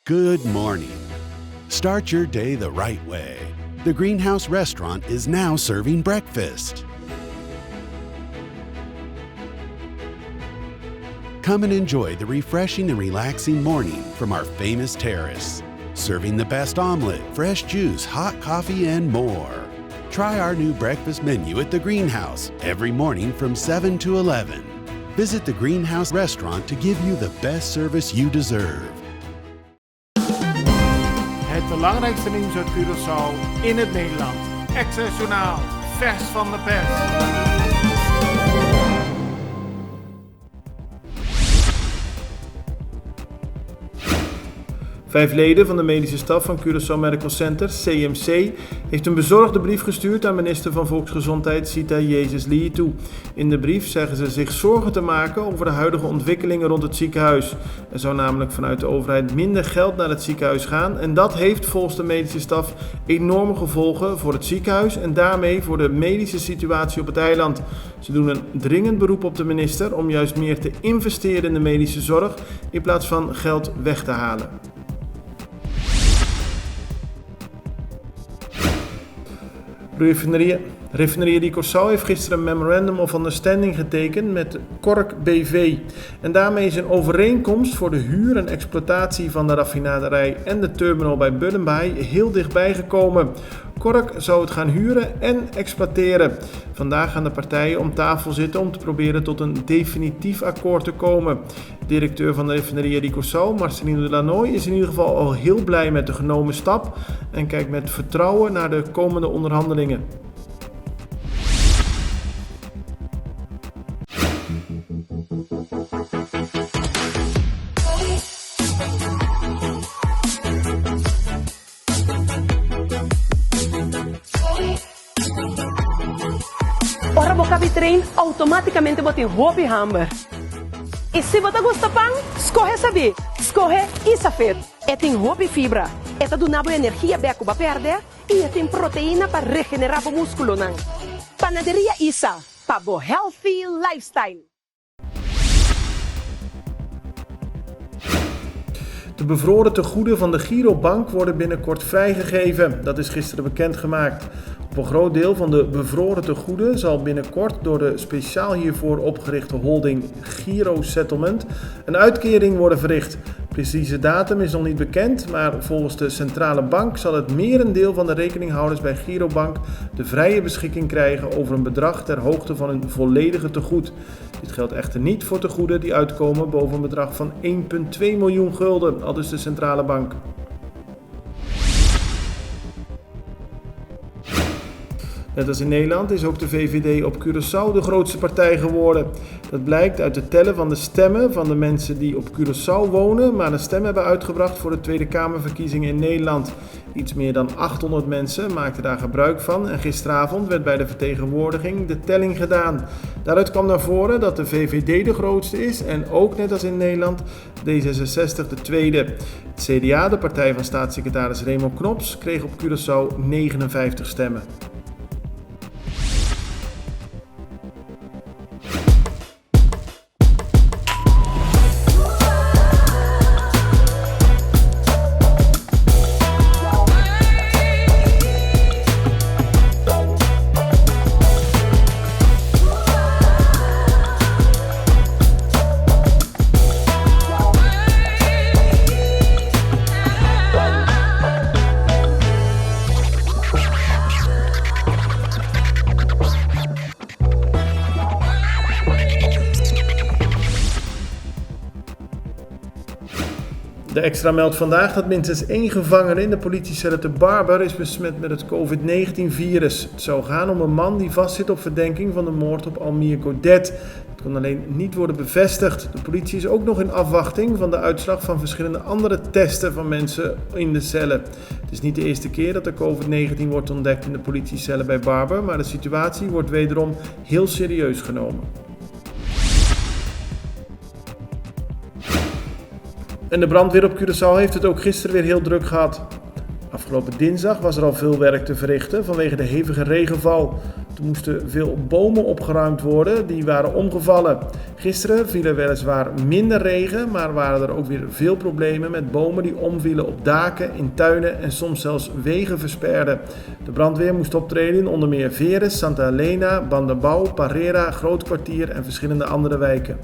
Good morning. Start your day the right way. The Greenhouse Restaurant is now serving breakfast. Come and enjoy the refreshing and relaxing morning from our famous terrace. Serving the best omelet, fresh juice, hot coffee, and more. Try our new breakfast menu at the Greenhouse every morning from 7 to 11. Visit the Greenhouse Restaurant to give you the best service you deserve. Het belangrijkste nieuws uit Curaçao in het Nederland. Access Journaal, vers van de pers. 5 leden van de medische staf van Curaçao Medical Center, CMC, heeft een bezorgde brief gestuurd aan minister van Volksgezondheid Sita Jezus Lietou. In de brief zeggen ze zich zorgen te maken over de huidige ontwikkelingen rond het ziekenhuis. Er zou namelijk vanuit de overheid minder geld naar het ziekenhuis gaan en dat heeft volgens de medische staf enorme gevolgen voor het ziekenhuis en daarmee voor de medische situatie op het eiland. Ze doen een dringend beroep op de minister om juist meer te investeren in de medische zorg in plaats van geld weg te halen. Refinerie di Curaçao heeft gisteren een Memorandum of Understanding getekend met Cork BV. En daarmee is een overeenkomst voor de huur en exploitatie van de raffinaderij en de terminal bij Bullengbaai heel dichtbij gekomen. Cork zou het gaan huren en exploiteren. Vandaag gaan de partijen om tafel zitten om te proberen tot een definitief akkoord te komen. Directeur van de Refinerie di Curaçao, Marcelino de Lanoy, is in ieder geval al heel blij met de genomen stap en kijkt met vertrouwen naar de komende onderhandelingen. Ora você cabe trem, automaticamente bota em roupa e hamburger. E se você gosta pão, escorre saber. Escorre isso feito. É tem roupa e fibra. É tá do nabo energia beco para perder e é tem proteína para regenerar o músculo não. Panaderia Isa, para o healthy lifestyle. De bevroren tegoeden van de Girobank worden binnenkort vrijgegeven. Dat is gisteren bekendgemaakt. Op een groot deel van de bevroren tegoeden zal binnenkort door de speciaal hiervoor opgerichte holding Giro Settlement een uitkering worden verricht. Precieze datum is nog niet bekend, maar volgens de centrale bank zal het merendeel van de rekeninghouders bij Girobank de vrije beschikking krijgen over een bedrag ter hoogte van hun volledige tegoed. Dit geldt echter niet voor tegoeden die uitkomen boven een bedrag van 1,2 miljoen gulden, aldus de centrale bank. Net als in Nederland is ook de VVD op Curaçao de grootste partij geworden. Dat blijkt uit het tellen van de stemmen van de mensen die op Curaçao wonen, maar een stem hebben uitgebracht voor de Tweede Kamerverkiezingen in Nederland. Iets meer dan 800 mensen maakten daar gebruik van en gisteravond werd bij de vertegenwoordiging de telling gedaan. Daaruit kwam naar voren dat de VVD de grootste is en ook net als in Nederland D66 de tweede. Het CDA, de partij van staatssecretaris Raymond Knops, kreeg op Curaçao 59 stemmen. De extra meldt vandaag dat minstens 1 gevangene in de politiecel te Barber is besmet met het COVID-19-virus. Het zou gaan om een man die vastzit op verdenking van de moord op Almir Godet. Het kon alleen niet worden bevestigd. De politie is ook nog in afwachting van de uitslag van verschillende andere testen van mensen in de cellen. Het is niet de eerste keer dat er COVID-19 wordt ontdekt in de politiecellen bij Barber, maar de situatie wordt wederom heel serieus genomen. En de brandweer op Curaçao heeft het ook gisteren weer heel druk gehad. Afgelopen dinsdag was er al veel werk te verrichten vanwege de hevige regenval. Toen moesten veel bomen opgeruimd worden, die waren omgevallen. Gisteren viel er weliswaar minder regen, maar waren er ook weer veel problemen met bomen die omvielen op daken, in tuinen en soms zelfs wegen versperden. De brandweer moest optreden in onder meer Veres, Santa Helena, Bandabau, Parera, Grootkwartier en verschillende andere wijken.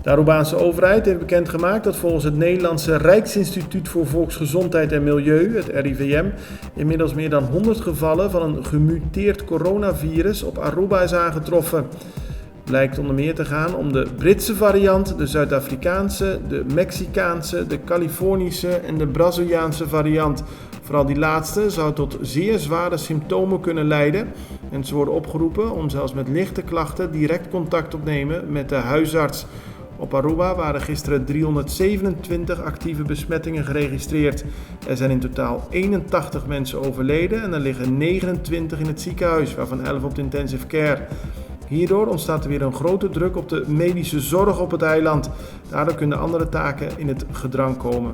De Arubaanse overheid heeft bekendgemaakt dat volgens het Nederlandse Rijksinstituut voor Volksgezondheid en Milieu, het RIVM, inmiddels meer dan 100 gevallen van een gemuteerd coronavirus op Aruba is aangetroffen. Het blijkt onder meer te gaan om de Britse variant, de Zuid-Afrikaanse, de Mexicaanse, de Californische en de Braziliaanse variant. Vooral die laatste zou tot zeer zware symptomen kunnen leiden en ze worden opgeroepen om zelfs met lichte klachten direct contact op te nemen met de huisarts. Op Aruba waren gisteren 327 actieve besmettingen geregistreerd. Er zijn in totaal 81 mensen overleden en er liggen 29 in het ziekenhuis, waarvan 11 op de intensive care. Hierdoor ontstaat er weer een grote druk op de medische zorg op het eiland. Daardoor kunnen andere taken in het gedrang komen.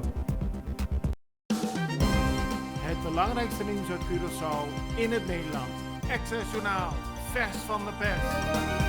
Het belangrijkste nieuws uit Curaçao in het Nederland. Access Journaal, vers van de pers.